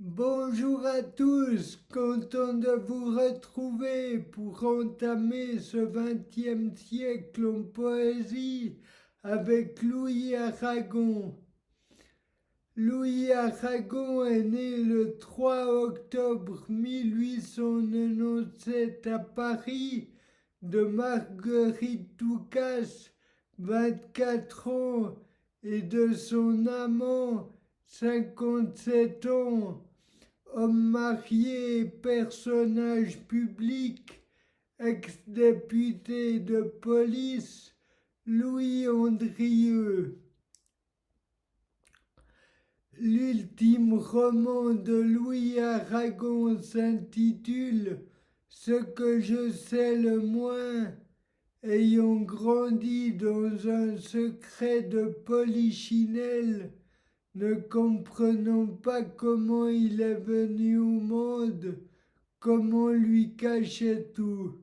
Bonjour à tous, content de vous retrouver pour entamer ce XXe siècle en poésie avec Louis Aragon. Louis Aragon est né le 3 octobre 1897 à Paris de Marguerite Toucas, 24 ans, et de son amant, 57 ans. Homme marié, personnage public, ex-député de police, Louis Andrieux. L'ultime roman de Louis Aragon s'intitule Ce que je sais le moins, ayant grandi dans un secret de polichinelle, ne comprenant pas comment il est venu au monde, comment lui cacher tout.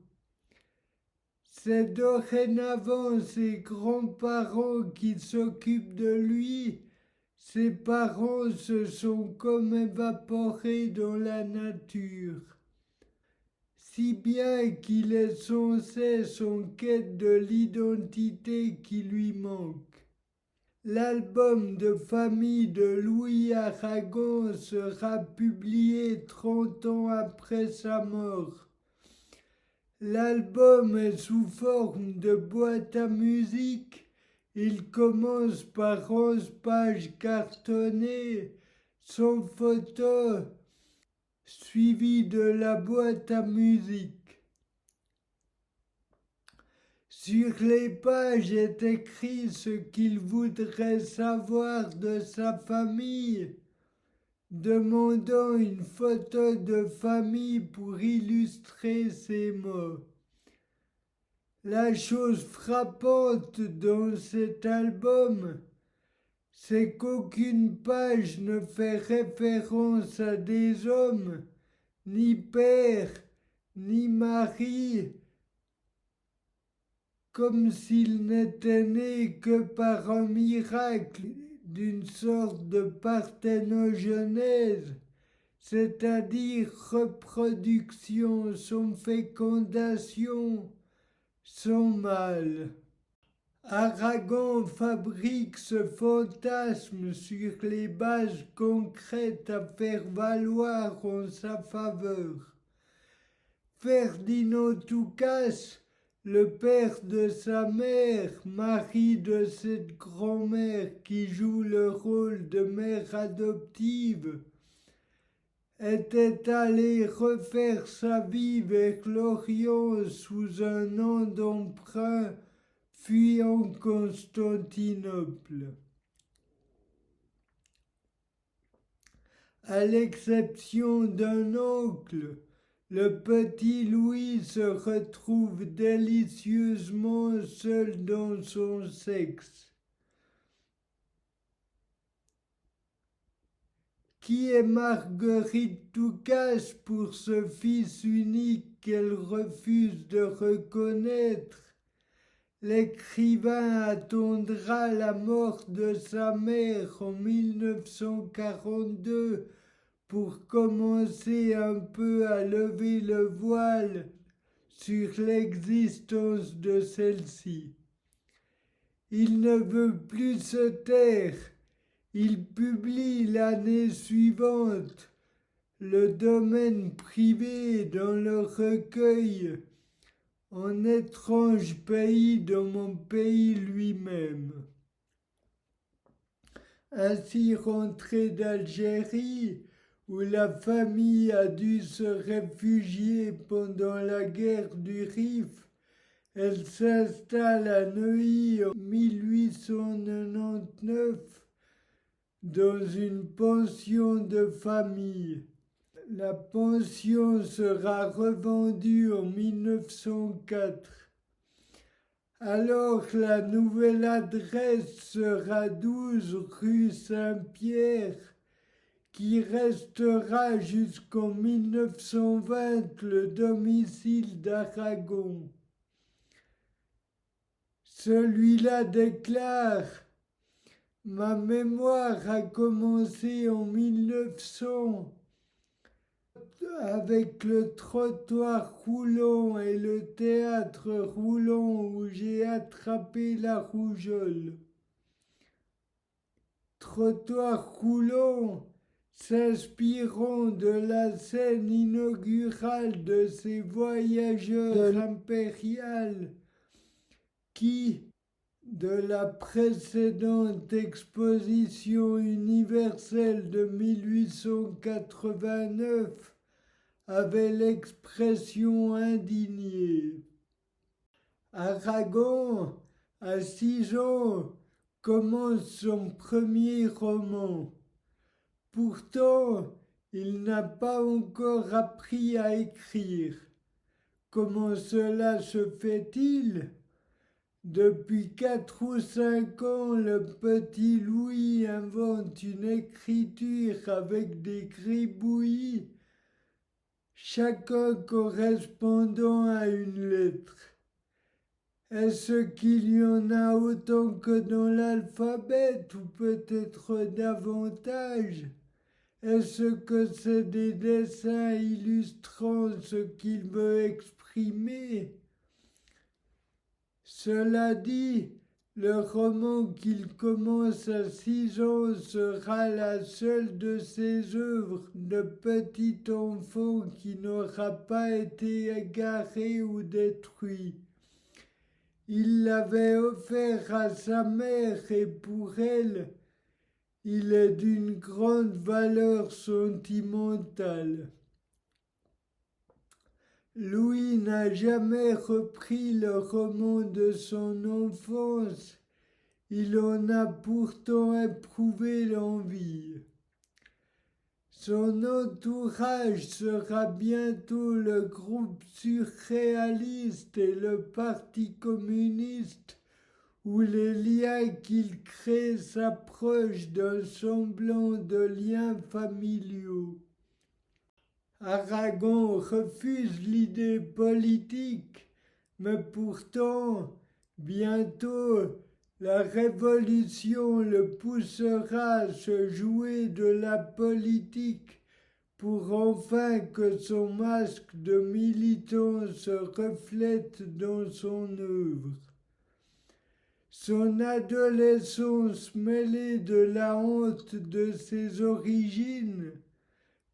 C'est dorénavant ses grands-parents qui s'occupent de lui. Ses parents se sont comme évaporés dans la nature, si bien qu'il est sans cesse en quête de l'identité qui lui manque. L'album de famille de Louis Aragon sera publié 30 ans après sa mort. L'album est sous forme de boîte à musique. Il commence par 11 pages cartonnées, sans photo, suivi de la boîte à musique. Sur les pages est écrit ce qu'il voudrait savoir de sa famille, demandant une photo de famille pour illustrer ses mots. La chose frappante dans cet album, c'est qu'aucune page ne fait référence à des hommes, ni père, ni mari, comme s'ils n'étaient nés que par un miracle d'une sorte de parthénogenèse, c'est-à-dire reproduction sans fécondation, sans mâle. Aragon fabrique ce fantasme sur les bases concrètes à faire valoir en sa faveur. Ferdinand Toucas, le père de sa mère, mari de cette grand-mère qui joue le rôle de mère adoptive, était allé refaire sa vie vers l'Orient sous un nom d'emprunt, fuyant Constantinople. À l'exception d'un oncle, le petit Louis se retrouve délicieusement seul dans son sexe. Qui est Marguerite Toucas pour ce fils unique qu'elle refuse de reconnaître? L'écrivain attendra la mort de sa mère en 1942 pour commencer un peu à lever le voile sur l'existence de celle-ci. Il ne veut plus se taire. Il publie l'année suivante le domaine privé dans le recueil En étrange pays dans mon pays lui-même. Ainsi rentrée d'Algérie, où la famille a dû se réfugier pendant la guerre du Rif, elle s'installe à Neuilly en 1899 dans une pension de famille. La pension sera revendue en 1904. Alors la nouvelle adresse sera 12 rue Saint-Pierre, qui restera jusqu'en 1920 le domicile d'Aragon. Celui-là déclare: Ma mémoire a commencé en 1900 avec le trottoir roulant et le théâtre roulant où j'ai attrapé la rougeole. Trottoir roulant, s'inspirant de la scène inaugurale de ces voyageurs impériaux qui, de la précédente exposition universelle de 1889, avait l'expression indignée. Aragon, à 6 ans, commence son premier roman. Pourtant, il n'a pas encore appris à écrire. Comment cela se fait-il ? Depuis 4 ou 5 ans, le petit Louis invente une écriture avec des gribouillis, chacun correspondant à une lettre. Est-ce qu'il y en a autant que dans l'alphabet ou peut-être davantage ? Est-ce que c'est des dessins illustrant ce qu'il veut exprimer ? Cela dit, le roman qu'il commence à 6 ans sera la seule de ses œuvres de petit enfant qui n'aura pas été égaré ou détruit. Il l'avait offert à sa mère et pour elle, il est d'une grande valeur sentimentale. Louis n'a jamais repris le roman de son enfance, il en a pourtant éprouvé l'envie. Son entourage sera bientôt le groupe surréaliste et le Parti communiste, où les liens qu'il crée s'approchent d'un semblant de liens familiaux. Aragon refuse l'idée politique, mais pourtant, bientôt, la révolution le poussera à se jouer de la politique pour enfin que son masque de militant se reflète dans son œuvre. Son adolescence mêlée de la honte de ses origines,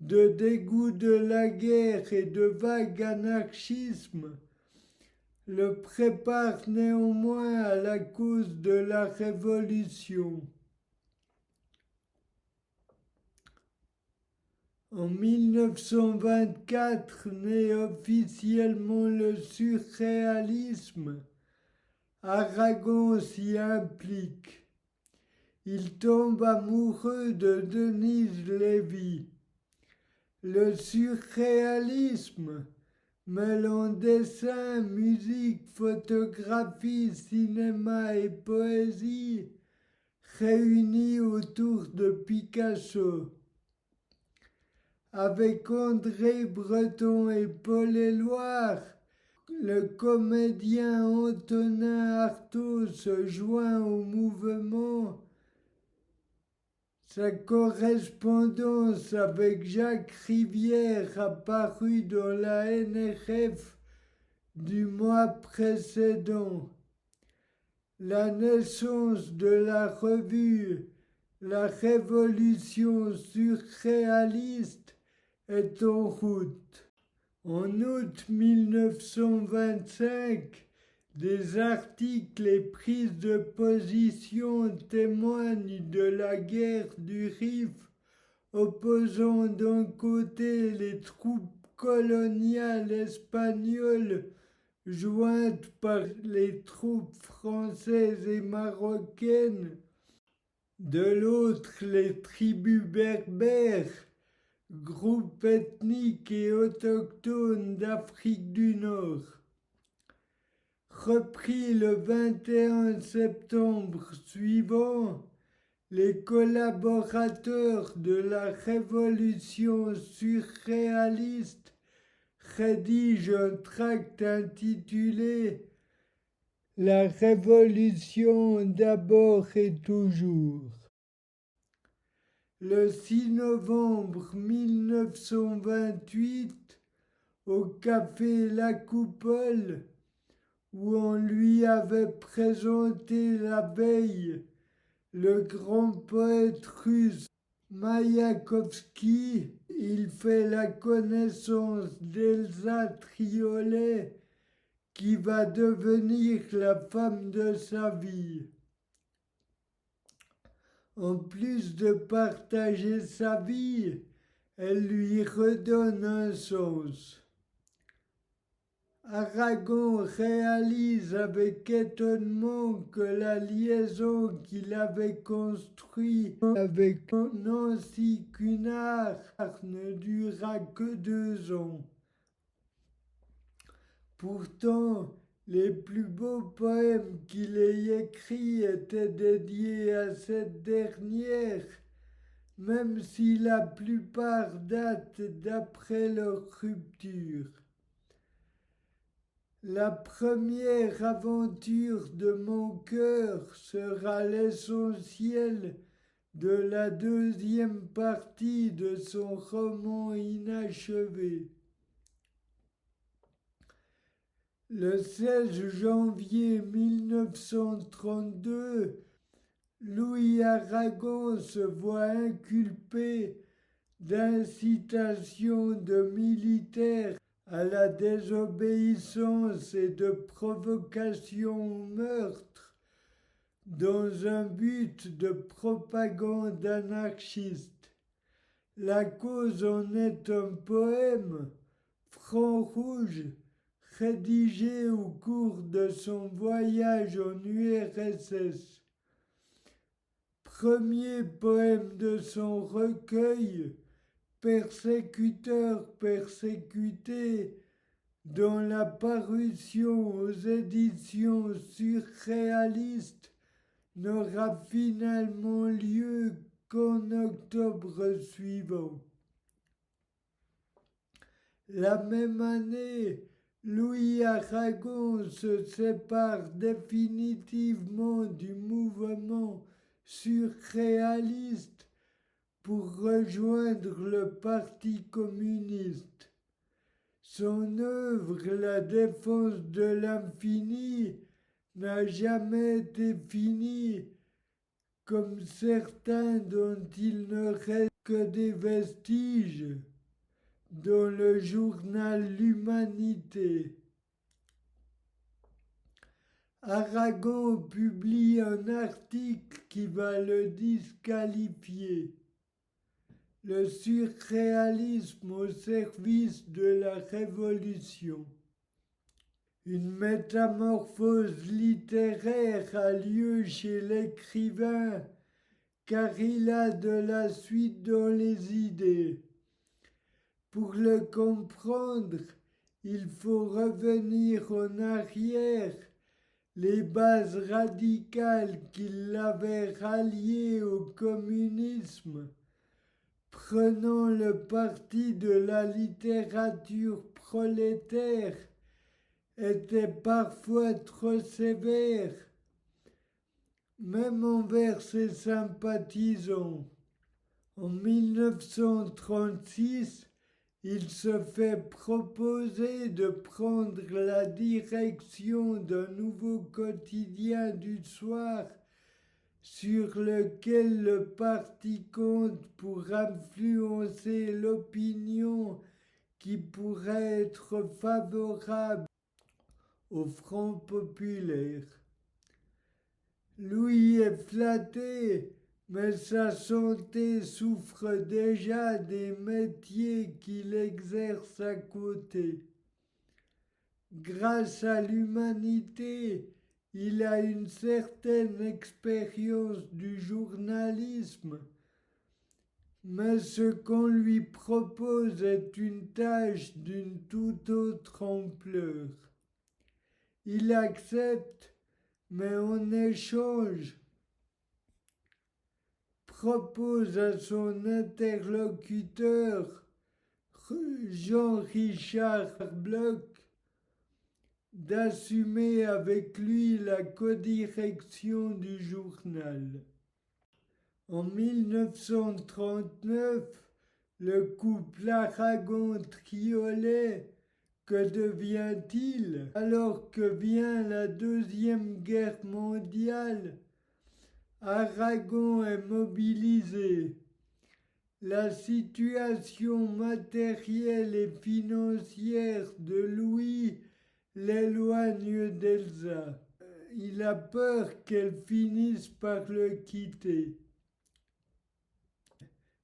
de dégoût de la guerre et de vague anarchisme, le prépare néanmoins à la cause de la Révolution. En 1924 naît officiellement le surréalisme. Aragon s'y implique. Il tombe amoureux de Denise Lévy. Le surréalisme, mêlant dessin, musique, photographie, cinéma et poésie, réunis autour de Picasso. Avec André Breton et Paul Éluard, le comédien Antonin Artaud se joint au mouvement. Sa correspondance avec Jacques Rivière apparue dans la NRF du mois précédent. La naissance de la revue La Révolution surréaliste est en route. En août 1925, des articles et prises de position témoignent de la guerre du Rif, opposant d'un côté les troupes coloniales espagnoles jointes par les troupes françaises et marocaines, de l'autre les tribus berbères, groupes ethniques et autochtones d'Afrique du Nord. Repris le 21 septembre suivant, les collaborateurs de la Révolution surréaliste rédigent un tract intitulé « La Révolution d'abord et toujours ». le 6 novembre 1928 au café La Coupole, où on lui avait présenté la veille le grand poète russe Maïakovski. Il fait la connaissance d'Elsa Triolet, qui va devenir la femme de sa vie. En plus de partager sa vie, elle lui redonne un sens. Aragon réalise avec étonnement que la liaison qu'il avait construite avec Nancy Cunard ne dura que 2 ans. Pourtant, les plus beaux poèmes qu'il ait écrits étaient dédiés à cette dernière, même si la plupart datent d'après leur rupture. La première aventure de mon cœur sera l'essentiel de la deuxième partie de son roman inachevé. Le 16 janvier 1932, Louis Aragon se voit inculpé d'incitation de militaires à la désobéissance et de provocation au meurtre dans un but de propagande anarchiste. La cause en est un poème, Front Rouge, rédigé au cours de son voyage en URSS. Premier poème de son recueil, Persécuteur persécuté, dont la parution aux éditions surréalistes n'aura finalement lieu qu'en octobre suivant. La même année, Louis Aragon se sépare définitivement du mouvement surréaliste pour rejoindre le Parti communiste. Son œuvre, La défense de l'infini, n'a jamais été finie, comme certains dont il ne reste que des vestiges dans le journal L'Humanité. Aragon publie un article qui va le disqualifier. Le surréalisme au service de la révolution. Une métamorphose littéraire a lieu chez l'écrivain, car il a de la suite dans les idées. Pour le comprendre, il faut revenir en arrière, les bases radicales qui l'avaient rallié au communisme, prenant le parti de la littérature prolétaire, était parfois trop sévère, même envers ses sympathisants. En 1936, il se fait proposer de prendre la direction d'un nouveau quotidien du soir sur lequel le parti compte pour influencer l'opinion qui pourrait être favorable au Front populaire. Louis est flatté, mais sa santé souffre déjà des métiers qu'il exerce à côté. Grâce à l'Humanité, il a une certaine expérience du journalisme, mais ce qu'on lui propose est une tâche d'une toute autre ampleur. Il accepte, mais en échange, propose à son interlocuteur, Jean-Richard Bloch, d'assumer avec lui la codirection du journal. En 1939, le couple Aragon-Triolet, que devient-il alors que vient la Deuxième Guerre mondiale? Aragon est mobilisé. La situation matérielle et financière de Louis l'éloigne d'Elsa. Il a peur qu'elle finisse par le quitter.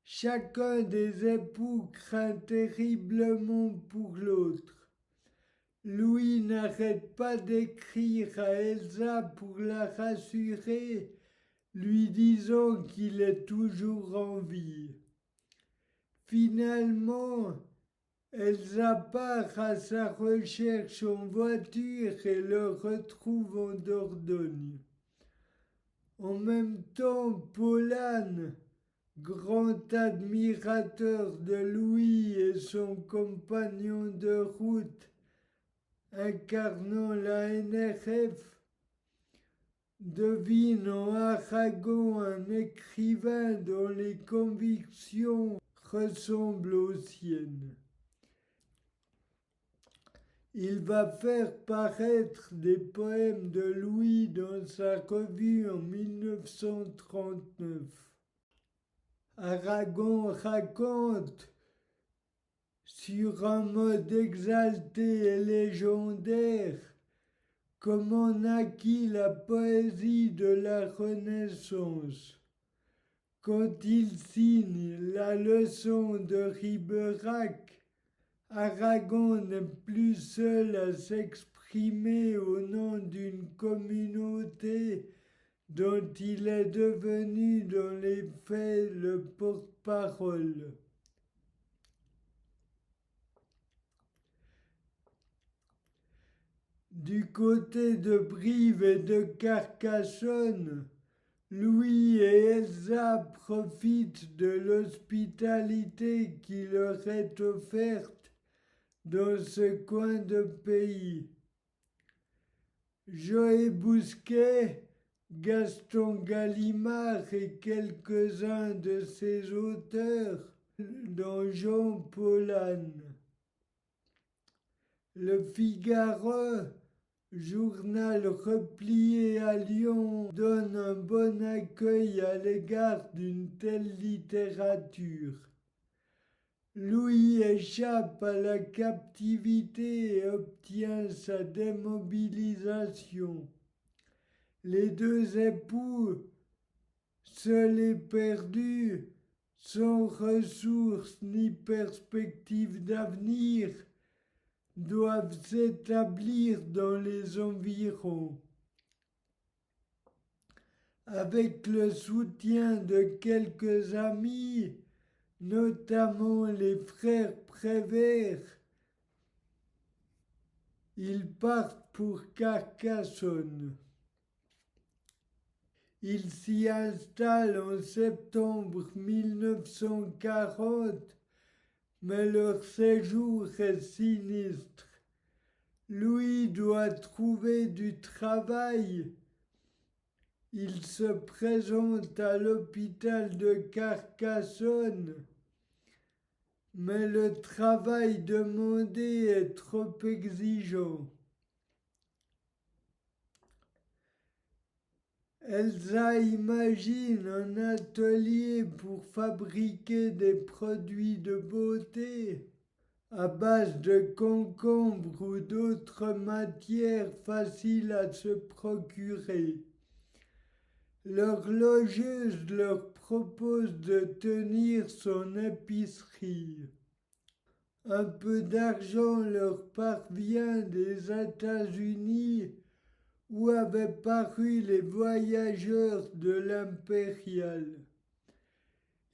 Chacun des époux craint terriblement pour l'autre. Louis n'arrête pas d'écrire à Elsa pour la rassurer, lui disant qu'il est toujours en vie. Finalement, Elsa part à sa recherche en voiture et le retrouve en Dordogne. En même temps, Paulhan, grand admirateur de Louis et son compagnon de route, incarnant la NRF, devine en Aragon un écrivain dont les convictions ressemblent aux siennes. Il va faire paraître des poèmes de Louis dans sa revue en 1939. Aragon raconte, sur un mode exalté et légendaire, comment naquit la poésie de la Renaissance. Quand il signe la leçon de Riberac, Aragon n'est plus seul à s'exprimer au nom d'une communauté dont il est devenu dans les faits le porte-parole. Du côté de Brive et de Carcassonne, Louis et Elsa profitent de l'hospitalité qui leur est offerte dans ce coin de pays. Joël Bousquet, Gaston Gallimard et quelques-uns de ses auteurs, dont Jean Paulhan. Le Figaro, journal replié à Lyon, donne un bon accueil à l'égard d'une telle littérature. Louis échappe à la captivité et obtient sa démobilisation. Les deux époux, seuls et perdus, sans ressources ni perspective d'avenir, doivent s'établir dans les environs. Avec le soutien de quelques amis, notamment les frères Prévert, ils partent pour Carcassonne. Ils s'y installent en septembre 1940, mais leur séjour est sinistre. Louis doit trouver du travail. Il se présente à l'hôpital de Carcassonne, mais le travail demandé est trop exigeant. Elsa imagine un atelier pour fabriquer des produits de beauté à base de concombre ou d'autres matières faciles à se procurer. L'horlogeuse leur propose de tenir son épicerie. Un peu d'argent leur parvient des États-Unis où avaient paru les voyageurs de l'Impérial.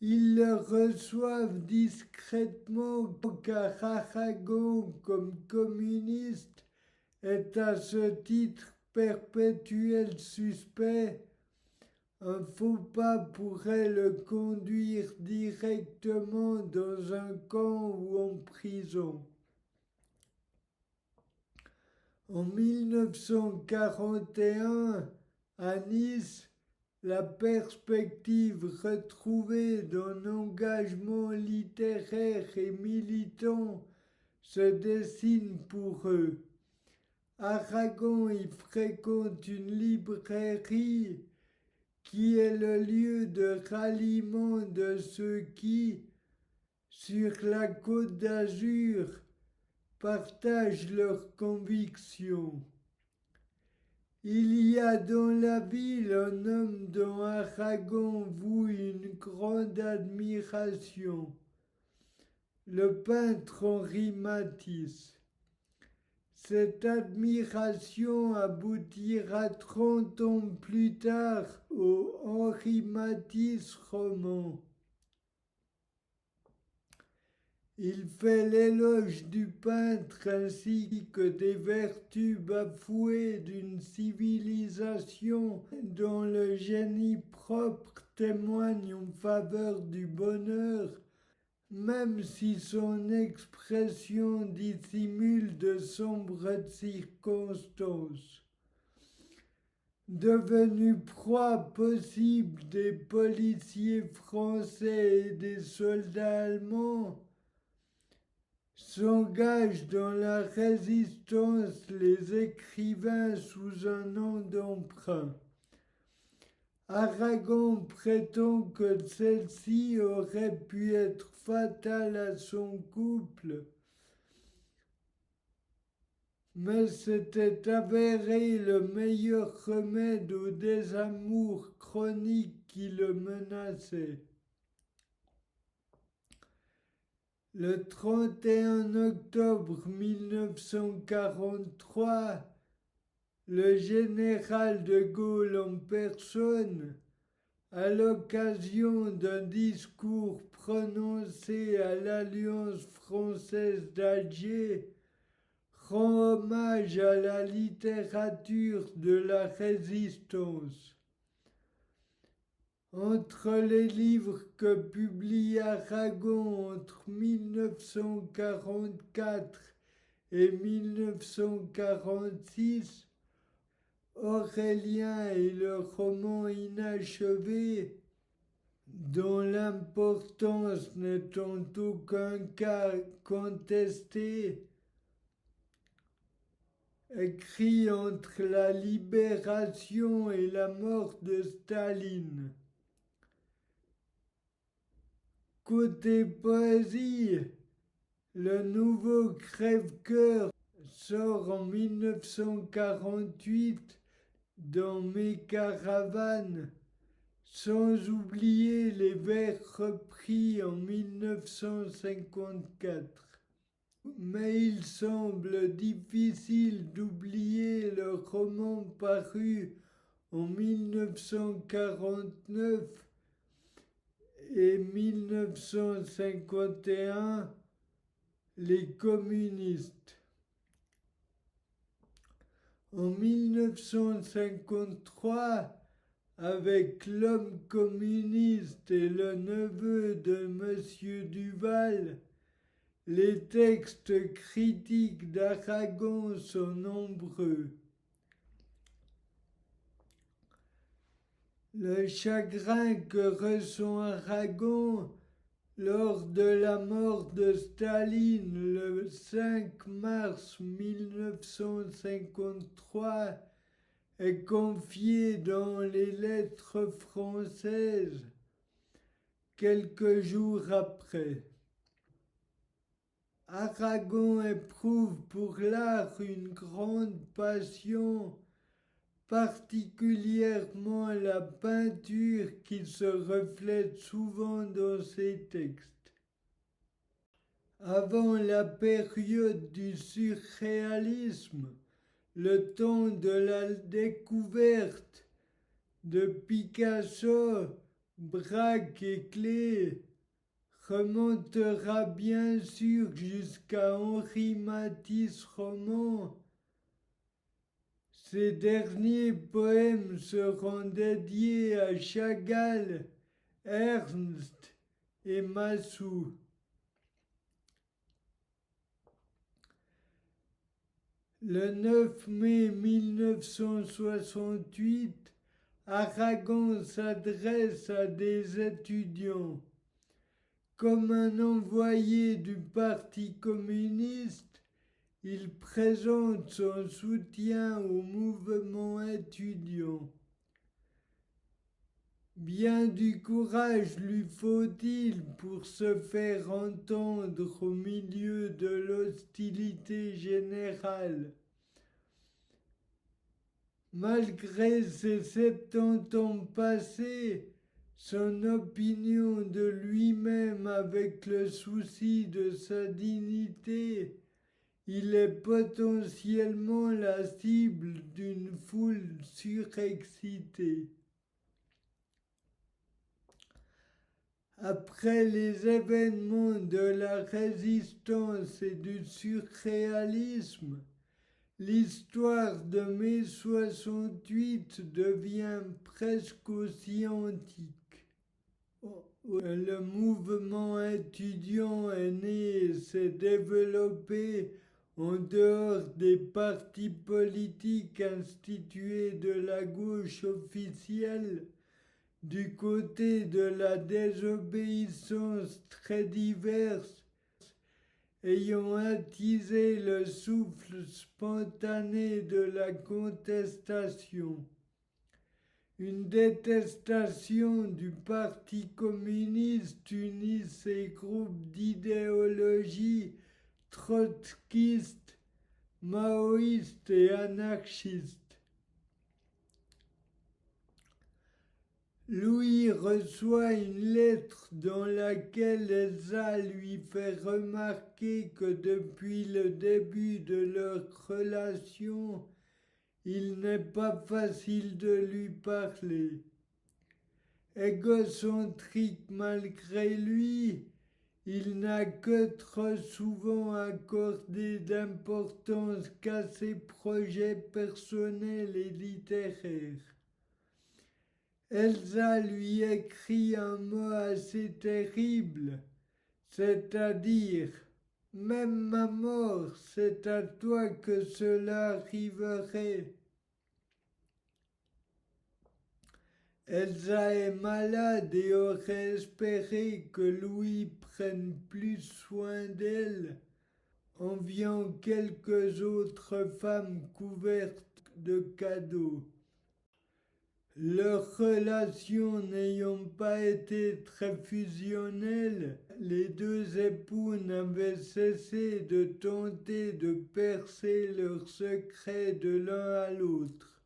Ils le reçoivent discrètement car Aragon, comme communiste, est à ce titre perpétuel suspect. Un faux pas pourrait le conduire directement dans un camp ou en prison. En 1941, à Nice, la perspective retrouvée d'un engagement littéraire et militant se dessine pour eux. Aragon y fréquente une librairie qui est le lieu de ralliement de ceux qui, sur la Côte d'Azur, partagent leurs convictions. Il y a dans la ville un homme dont Aragon voue une grande admiration, le peintre Henri Matisse. Cette admiration aboutira 30 ans plus tard au Henri Matisse roman. Il fait l'éloge du peintre ainsi que des vertus bafouées d'une civilisation dont le génie propre témoigne en faveur du bonheur, même si son expression dissimule de sombres circonstances. Devenu proie possible des policiers français et des soldats allemands, s'engagent dans la résistance les écrivains sous un nom d'emprunt. Aragon prétend que celle-ci aurait pu être fatale à son couple, mais s'était avéré le meilleur remède au désamour chronique qui le menaçait. Le 31 octobre 1943, le général de Gaulle en personne, à l'occasion d'un discours prononcé à l'Alliance française d'Alger, rend hommage à la littérature de la résistance. Entre les livres que publie Aragon entre 1944 et 1946, Aurélien et le roman inachevé, dont l'importance n'est en aucun cas contestée, écrit entre la libération et la mort de Staline. Côté poésie, le nouveau Crève-cœur sort en 1948 dans Mes caravanes, sans oublier les vers repris en 1954. Mais il semble difficile d'oublier le roman paru en 1949 et 1951, les communistes. En 1953, avec L'homme communiste et le neveu de Monsieur Duval, les textes critiques d'Aragon sont nombreux. Le chagrin que ressent Aragon lors de la mort de Staline le 5 mars 1953 est confié dans les lettres françaises quelques jours après. Aragon éprouve pour l'art une grande passion, particulièrement la peinture qui se reflète souvent dans ses textes. Avant la période du surréalisme, le temps de la découverte de Picasso, Braque et Klee remontera bien sûr jusqu'à Henri Matisse roman. Ces derniers poèmes seront dédiés à Chagall, Ernst et Massou. Le 9 mai 1968, Aragon s'adresse à des étudiants. Comme un envoyé du Parti communiste, il présente son soutien au mouvement étudiant. Bien du courage lui faut-il pour se faire entendre au milieu de l'hostilité générale. Malgré ses 70 ans passés, son opinion de lui-même avec le souci de sa dignité, il est potentiellement la cible d'une foule surexcitée. Après les événements de la résistance et du surréalisme, l'histoire de mai 68 devient presque aussi antique. Le mouvement étudiant est né et s'est développé en dehors des partis politiques institués de la gauche officielle, du côté de la désobéissance très diverse, ayant attisé le souffle spontané de la contestation. Une détestation du Parti communiste unit ces groupes d'idéologie trotskiste, maoïste et anarchiste. Louis reçoit une lettre dans laquelle Elsa lui fait remarquer que depuis le début de leur relation, il n'est pas facile de lui parler. Égocentrique malgré lui, il n'a que trop souvent accordé d'importance qu'à ses projets personnels et littéraires. Elsa lui écrit un mot assez terrible, c'est-à-dire « Même ma mort, c'est à toi que cela arriverait ». Elsa est malade et aurait espéré que Louis prenne plus soin d'elle, enviant quelques autres femmes couvertes de cadeaux. Leur relation n'ayant pas été très fusionnelle, les deux époux n'avaient cessé de tenter de percer leurs secrets de l'un à l'autre.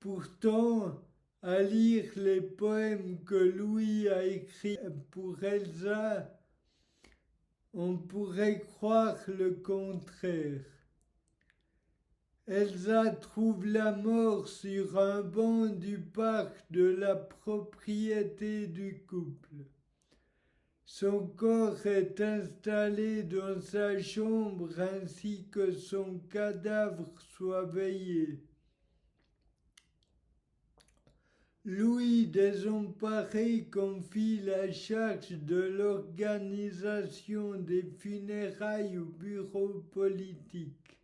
Pourtant, à lire les poèmes que Louis a écrits pour Elsa, on pourrait croire le contraire. Elsa trouve la mort sur un banc du parc de la propriété du couple. Son corps est installé dans sa chambre ainsi que son cadavre soit veillé. Louis, désemparé, confie la charge de l'organisation des funérailles au bureau politique.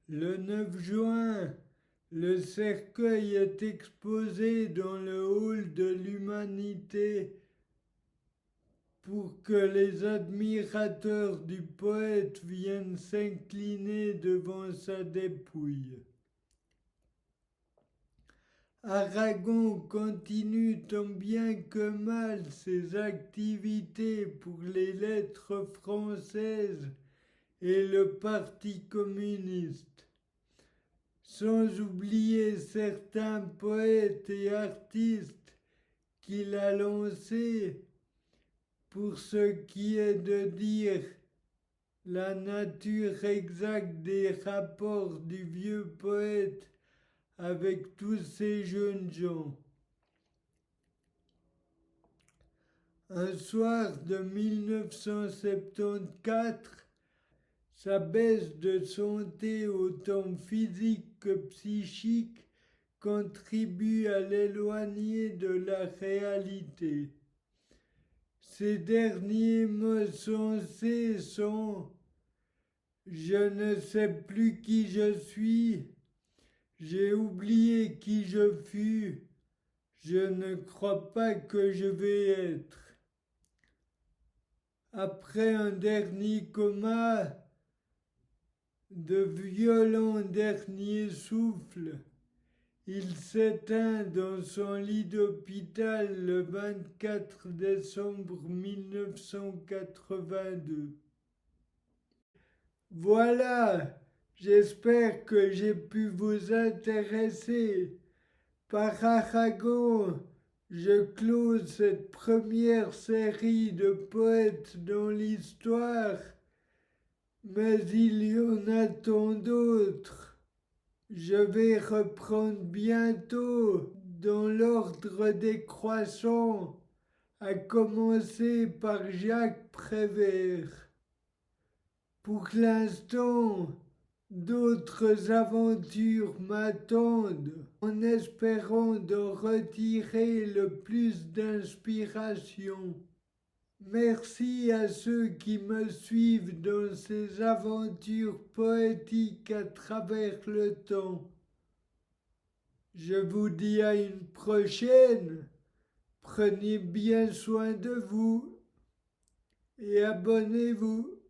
Le 9 juin, le cercueil est exposé dans le hall de l'Humanité pour que les admirateurs du poète viennent s'incliner devant sa dépouille. Aragon continue tant bien que mal ses activités pour les lettres françaises et le Parti communiste, sans oublier certains poètes et artistes qu'il a lancés, pour ce qui est de dire la nature exacte des rapports du vieux poète avec tous ces jeunes gens. Un soir de 1974, sa baisse de santé autant physique que psychique contribue à l'éloigner de la réalité. Ces derniers mots sensés sont « Je ne sais plus qui je suis, j'ai oublié qui je fus. Je ne crois pas que je vais être. Après un dernier coma, de violents derniers souffles, il s'éteint dans son lit d'hôpital le 24 décembre 1982. Voilà, j'espère que j'ai pu vous intéresser. Par Aragon, je close cette première série de poètes dans l'histoire, mais il y en a tant d'autres. Je vais reprendre bientôt dans l'ordre décroissant, à commencer par Jacques Prévert. Pour l'instant, d'autres aventures m'attendent en espérant d'en retirer le plus d'inspiration. Merci à ceux qui me suivent dans ces aventures poétiques à travers le temps. Je vous dis à une prochaine. Prenez bien soin de vous et abonnez-vous.